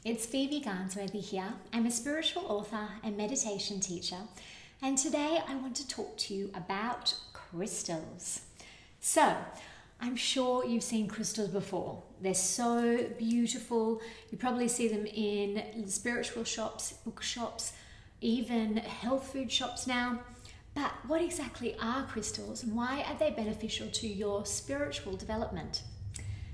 It's Phoebe Garnsworthy here. I'm a spiritual author and meditation teacher, and today I want to talk to you about crystals. So, I'm sure you've seen crystals before. They're so beautiful. You probably see them in spiritual shops, bookshops, even health food shops now. But what exactly are crystals and why are they beneficial to your spiritual development?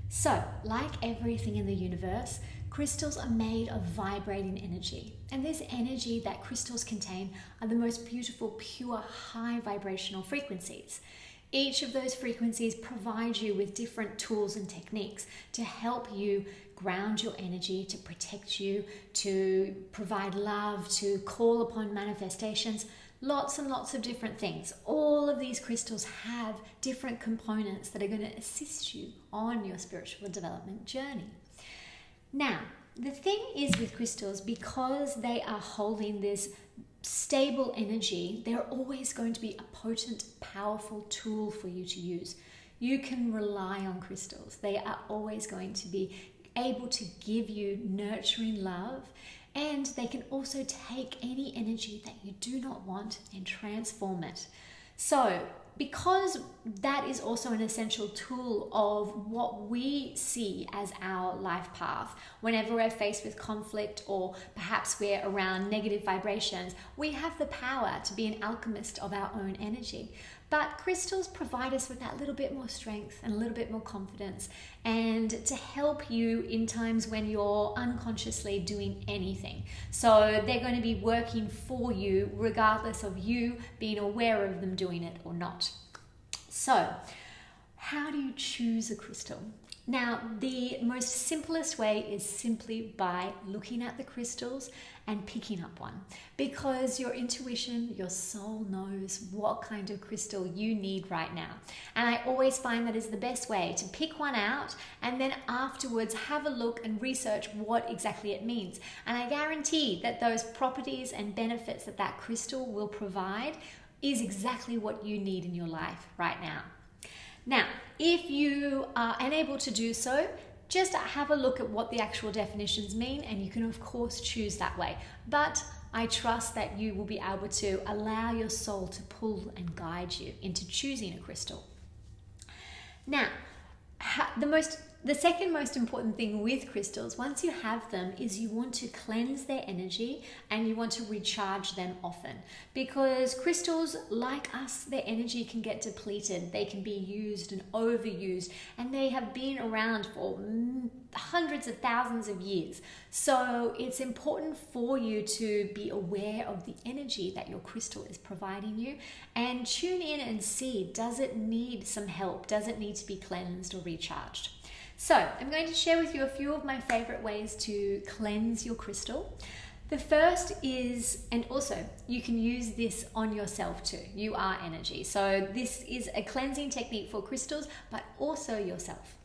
So, like everything in the universe, crystals are made of vibrating energy. And this energy that crystals contain are the most beautiful, pure, high vibrational frequencies. Each of those frequencies provide you with different tools and techniques to help you ground your energy, to protect you, to provide love, to call upon manifestations. Lots and lots of different things. All of these crystals have different components that are going to assist you on your spiritual development journey. Now, the thing is with crystals, because they are holding this stable energy, they're always going to be a potent, powerful tool for you to use. You can rely on crystals. They are always going to be able to give you nurturing love, and they can also take any energy that you do not want and transform it. So, because that is also an essential tool of what we see as our life path, whenever we're faced with conflict or perhaps we're around negative vibrations, we have the power to be an alchemist of our own energy. But crystals provide us with that little bit more strength and a little bit more confidence, and to help you in times when you're unconsciously doing anything. So they're going to be working for you regardless of you being aware of them doing it or not. So, how do you choose a crystal? Now, the most simplest way is simply by looking at the crystals and picking up one, because your intuition, your soul knows what kind of crystal you need right now. And I always find that is the best way to pick one out and then afterwards have a look and research what exactly it means. And I guarantee that those properties and benefits that that crystal will provide is exactly what you need in your life right now. Now, if you are unable to do so, just have a look at what the actual definitions mean, and you can of course choose that way. But I trust that you will be able to allow your soul to pull and guide you into choosing a crystal. Now, the second most important thing with crystals, once you have them, is you want to cleanse their energy and you want to recharge them often. Because crystals, like us, their energy can get depleted. They can be used and overused, and they have been around for hundreds of thousands of years. So it's important for you to be aware of the energy that your crystal is providing you and tune in and see, does it need some help? Does it need to be cleansed or recharged? So I'm going to share with you a few of my favorite ways to cleanse your crystal. The first is, and also you can use this on yourself too. You are energy. So this is a cleansing technique for crystals, but also yourself.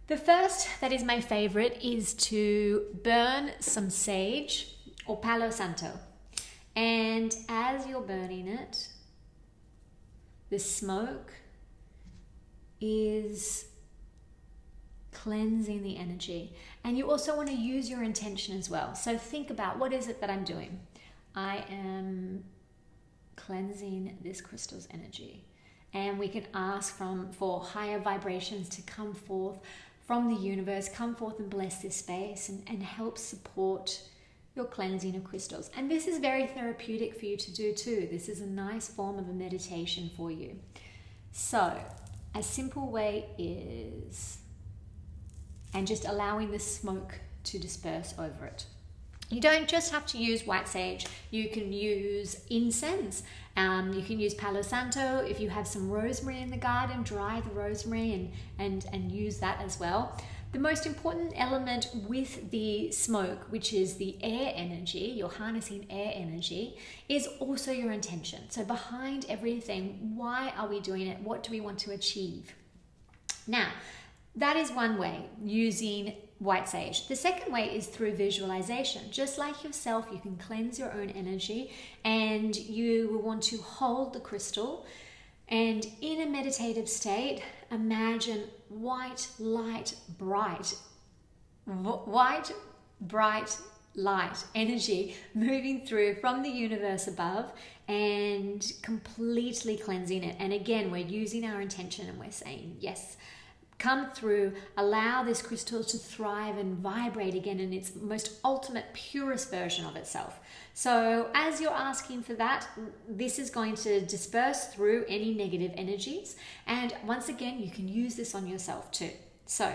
The first that is my favorite is to burn some sage or Palo Santo. And as you're burning it, the smoke is cleansing the energy. And you also want to use your intention as well. So think about, what is it that I'm doing? I am cleansing this crystal's energy. And we can ask for higher vibrations to come forth from the universe, come forth and bless this space and help support your cleansing of crystals. And this is very therapeutic for you to do too. This is a nice form of a meditation for you. So a simple way is, and just allowing the smoke to disperse over it. You don't just have to use white sage. You can use incense. You can use Palo Santo. If you have some rosemary in the garden, dry the rosemary and use that as well. The most important element with the smoke, which is the air energy, you're harnessing air energy, is also your intention. So behind everything, why are we doing it? What do we want to achieve? Now, that is one way, using white sage. The second way is through visualization. Just like yourself, you can cleanse your own energy, and you will want to hold the crystal, and in a meditative state, imagine white light, bright, white bright light energy moving through from the universe above and completely cleansing it. And again, we're using our intention and we're saying, yes, come through, allow this crystal to thrive and vibrate again in its most ultimate, purest version of itself. So as you're asking for that, this is going to disperse through any negative energies. And once again, you can use this on yourself too. So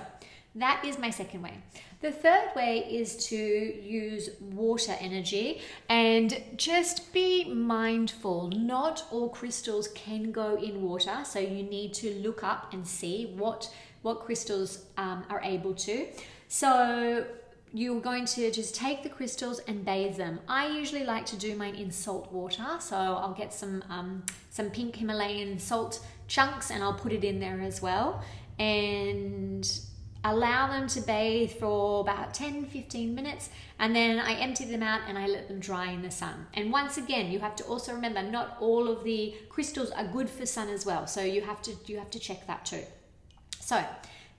that is my second way. The third way is to use water energy, and just be mindful. Not all crystals can go in water, so you need to look up and see what crystals are able to. So you're going to just take the crystals and bathe them. I usually like to do mine in salt water, so I'll get some pink Himalayan salt chunks and I'll put it in there as well, and allow them to bathe for about 10-15 minutes, and then I empty them out and I let them dry in the sun. And once again, you have to also remember, not all of the crystals are good for sun as well, so you have to check that too. So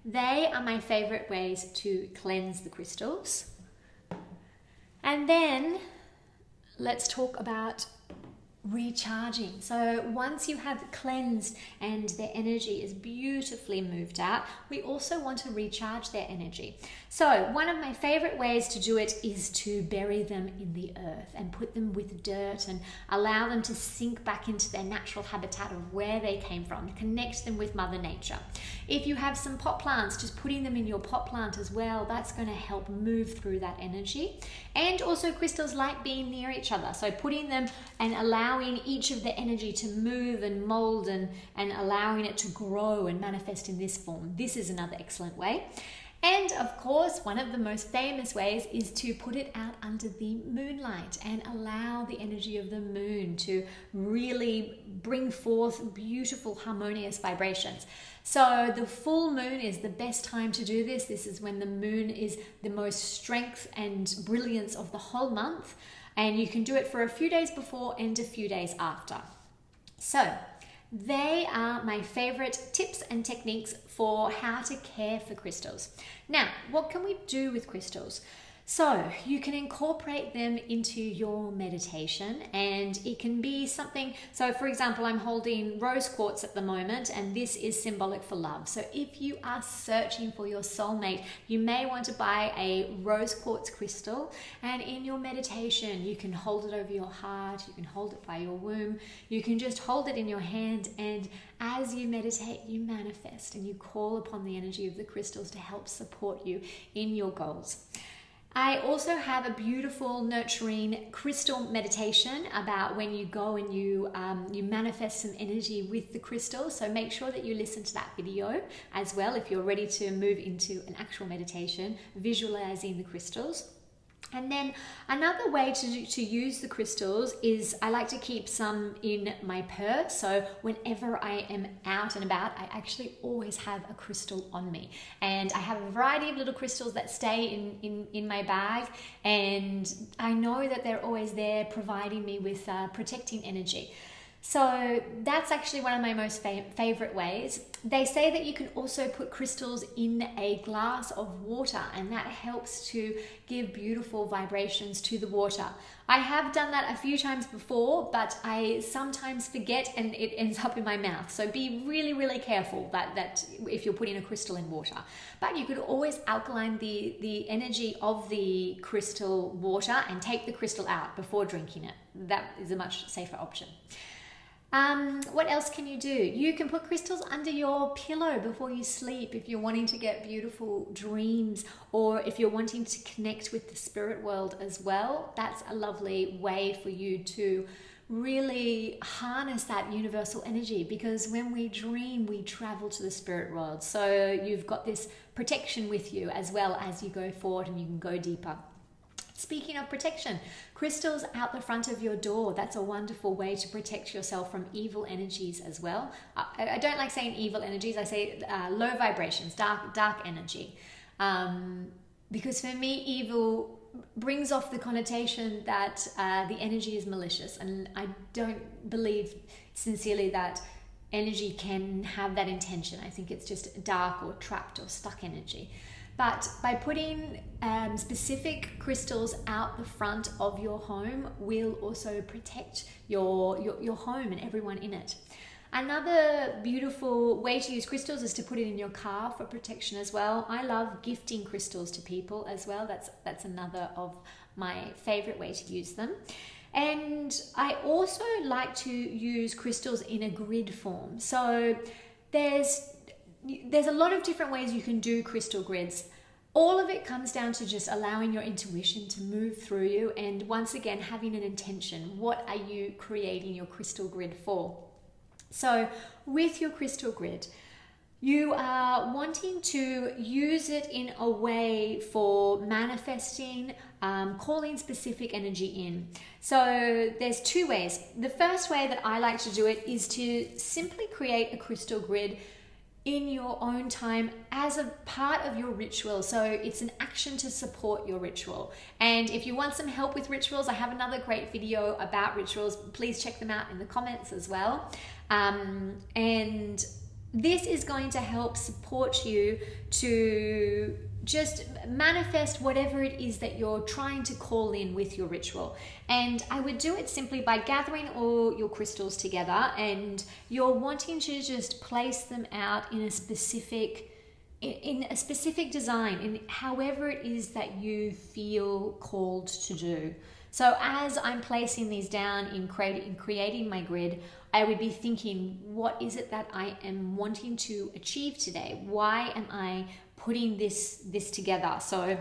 they are my favorite ways to cleanse the crystals. And then let's talk about recharging. So once you have cleansed and their energy is beautifully moved out, we also want to recharge their energy. So one of my favorite ways to do it is to bury them in the earth and put them with dirt and allow them to sink back into their natural habitat of where they came from, connect them with Mother Nature. If you have some pot plants, just putting them in your pot plant as well, that's going to help move through that energy. And also crystals like being near each other, so putting them and allowing each of the energy to move and mold and allowing it to grow and manifest in this form. This is another excellent way. And of course, one of the most famous ways is to put it out under the moonlight and allow the energy of the moon to really bring forth beautiful, harmonious vibrations. So the full moon is the best time to do this. This is when the moon is the most strength and brilliance of the whole month. And you can do it for a few days before and a few days after. So they are my favorite tips and techniques for how to care for crystals. Now, what can we do with crystals? So you can incorporate them into your meditation, and it can be something. So for example, I'm holding rose quartz at the moment, and this is symbolic for love. So if you are searching for your soulmate, you may want to buy a rose quartz crystal, and in your meditation, you can hold it over your heart, you can hold it by your womb, you can just hold it in your hand, and as you meditate, you manifest and you call upon the energy of the crystals to help support you in your goals. I also have a beautiful nurturing crystal meditation about when you go and you manifest some energy with the crystals. So make sure that you listen to that video as well if you're ready to move into an actual meditation, visualizing the crystals. And then another way to use the crystals is I like to keep some in my purse. So whenever I am out and about, I actually always have a crystal on me. And I have a variety of little crystals that stay in my bag. And I know that they're always there providing me with protecting energy. So that's actually one of my most favorite ways. They say that you can also put crystals in a glass of water, and that helps to give beautiful vibrations to the water. I have done that a few times before, but I sometimes forget and it ends up in my mouth. So be really, really careful that if you're putting a crystal in water. But you could always alkaline the energy of the crystal water and take the crystal out before drinking it. That is a much safer option. What else can you do? You can put crystals under your pillow before you sleep if you're wanting to get beautiful dreams, or if you're wanting to connect with the spirit world as well. That's a lovely way for you to really harness that universal energy, because when we dream, we travel to the spirit world. So you've got this protection with you as well as you go forward, and you can go deeper. Speaking of protection, crystals out the front of your door, that's a wonderful way to protect yourself from evil energies as well. I don't like saying evil energies, I say low vibrations, dark energy. Because for me, evil brings off the connotation that the energy is malicious, and I don't believe sincerely that energy can have that intention. I think it's just dark or trapped or stuck energy. But by putting specific crystals out the front of your home will also protect your home and everyone in it. Another beautiful way to use crystals is to put it in your car for protection as well. I love gifting crystals to people as well. That's another of my favorite way to use them. And I also like to use crystals in a grid form. So there's a lot of different ways you can do crystal grids. All of it comes down to just allowing your intuition to move through you, and once again having an intention. What are you creating your crystal grid for? So with your crystal grid, you are wanting to use it in a way for manifesting, calling specific energy in. So there's two ways. The first way that I like to do it is to simply create a crystal grid in your own time as a part of your ritual. So it's an action to support your ritual. And if you want some help with rituals, I have another great video about rituals. Please check them out in the comments as well. And this is going to help support you to just manifest whatever it is that you're trying to call in with your ritual. And I would do it simply by gathering all your crystals together, and you're wanting to just place them out in a specific design, in however it is that you feel called to do. So as I'm placing these down in creating my grid, I would be thinking, what is it that I am wanting to achieve today? Why am I putting this together? So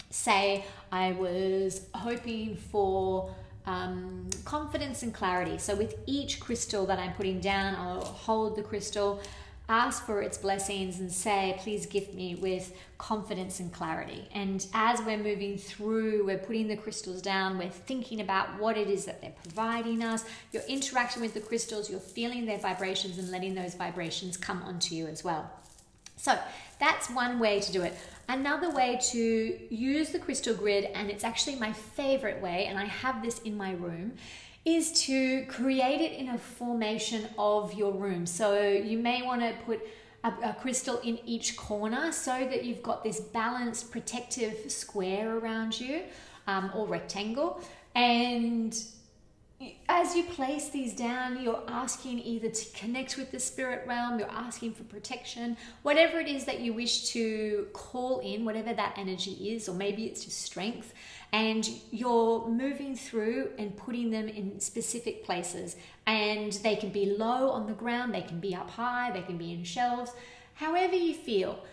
say I was hoping for confidence and clarity. So with each crystal that I'm putting down, I'll hold the crystal, ask for its blessings, and say, please gift me with confidence and clarity. And as we're moving through, we're putting the crystals down, we're thinking about what it is that they're providing us. You're interacting with the crystals, you're feeling their vibrations and letting those vibrations come onto you as well. So that's one way to do it. Another way to use the crystal grid, and it's actually my favorite way, and I have this in my room, is to create it in a formation of your room. So you may want to put a crystal in each corner so that you've got this balanced protective square around you, or rectangle. And as you place these down, you're asking either to connect with the spirit realm, you're asking for protection, whatever it is that you wish to call in, whatever that energy is, or maybe it's just strength. And you're moving through and putting them in specific places. And they can be low on the ground, they can be up high, they can be in shelves, however you feel.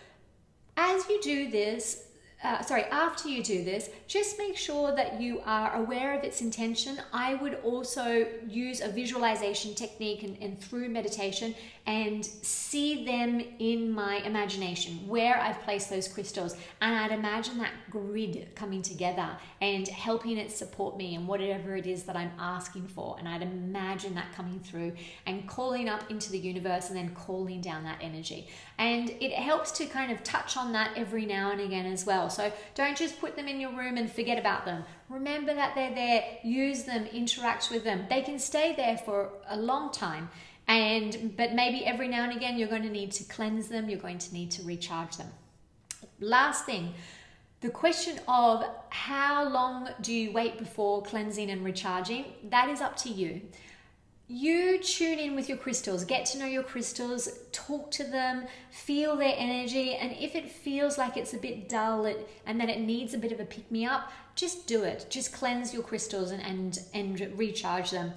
As you do this, after you do this, just make sure that you are aware of its intention. I would also use a visualization technique and through meditation, and see them in my imagination where I've placed those crystals, and I'd imagine that grid coming together and helping it support me in whatever it is that I'm asking for. And I'd imagine that coming through and calling up into the universe and then calling down that energy. And it helps to kind of touch on that every now and again as well. So don't just put them in your room and forget about them. Remember that they're there, use them, interact with them. They can stay there for a long time. But maybe every now and again, you're going to need to cleanse them. You're going to need to recharge them. Last thing, the question of how long do you wait before cleansing and recharging, that is up to you. You tune in with your crystals, get to know your crystals, talk to them, feel their energy. And if it feels like it's a bit dull and that it needs a bit of a pick-me-up, just do it. Just cleanse your crystals and recharge them.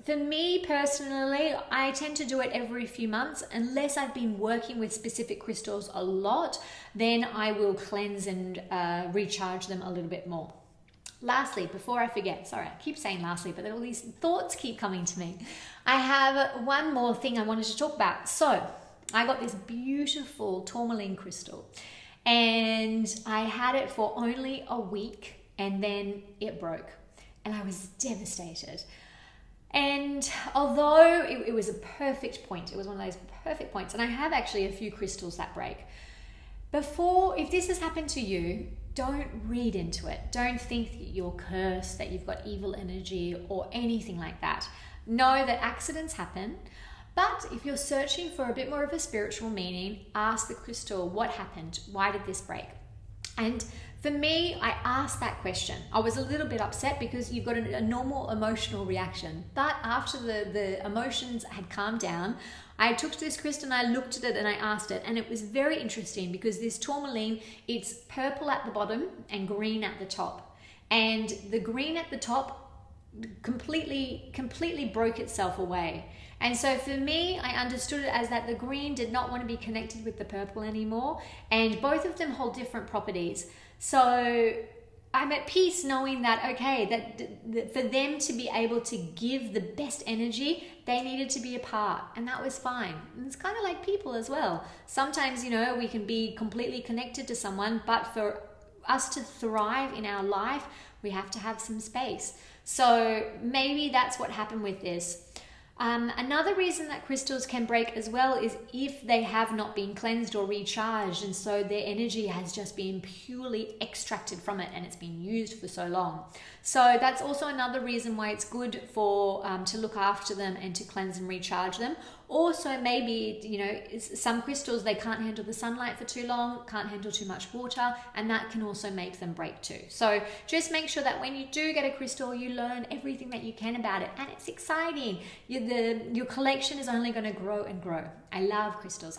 For me personally, I tend to do it every few months. Unless I've been working with specific crystals a lot, then I will cleanse and recharge them a little bit more. Lastly, before I forget, sorry, I keep saying lastly, but all these thoughts keep coming to me. I have one more thing I wanted to talk about. So I got this beautiful tourmaline crystal, and I had it for only a week, and then it broke, and I was devastated. And although it was a perfect point, it was one of those perfect points, and I have actually a few crystals that break. If this has happened to you, don't read into it. Don't think that you're cursed, that you've got evil energy or anything like that. Know that accidents happen, But if you're searching for a bit more of a spiritual meaning, ask the crystal, what happened? Why did this break? And for me, I asked that question. I was a little bit upset because you've got a normal emotional reaction. But after the emotions had calmed down, I took this crystal and I looked at it and I asked it. And it was very interesting because this tourmaline, it's purple at the bottom and green at the top. And the green at the top completely broke itself away. And so for me, I understood it as that the green did not want to be connected with the purple anymore, and both of them hold different properties. So I'm at peace knowing that, okay, that for them to be able to give the best energy, they needed to be apart, and that was fine. And it's kind of like people as well. Sometimes, you know, we can be completely connected to someone, but for us to thrive in our life, we have to have some space. So maybe that's what happened with this. Another reason that crystals can break as well is if they have not been cleansed or recharged, and so their energy has just been purely extracted from it and it's been used for so long. So that's also another reason why it's good for to look after them and to cleanse and recharge them. Also, maybe, you know, some crystals, they can't handle the sunlight for too long, can't handle too much water, and that can also make them break too. So just make sure that when you do get a crystal, you learn everything that you can about it, and it's exciting. Your collection is only going to grow and grow. I love crystals.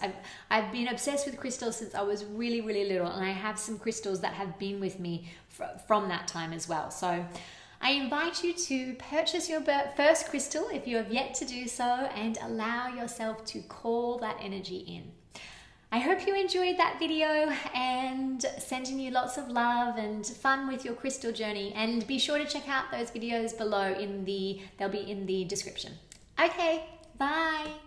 I've been obsessed with crystals since I was really little, and I have some crystals that have been with me from that time as well. So I invite you to purchase your first crystal if you have yet to do so, and allow yourself to call that energy in. I hope you enjoyed that video, and sending you lots of love and fun with your crystal journey. And be sure to check out those videos below they'll be in the description. Okay, bye.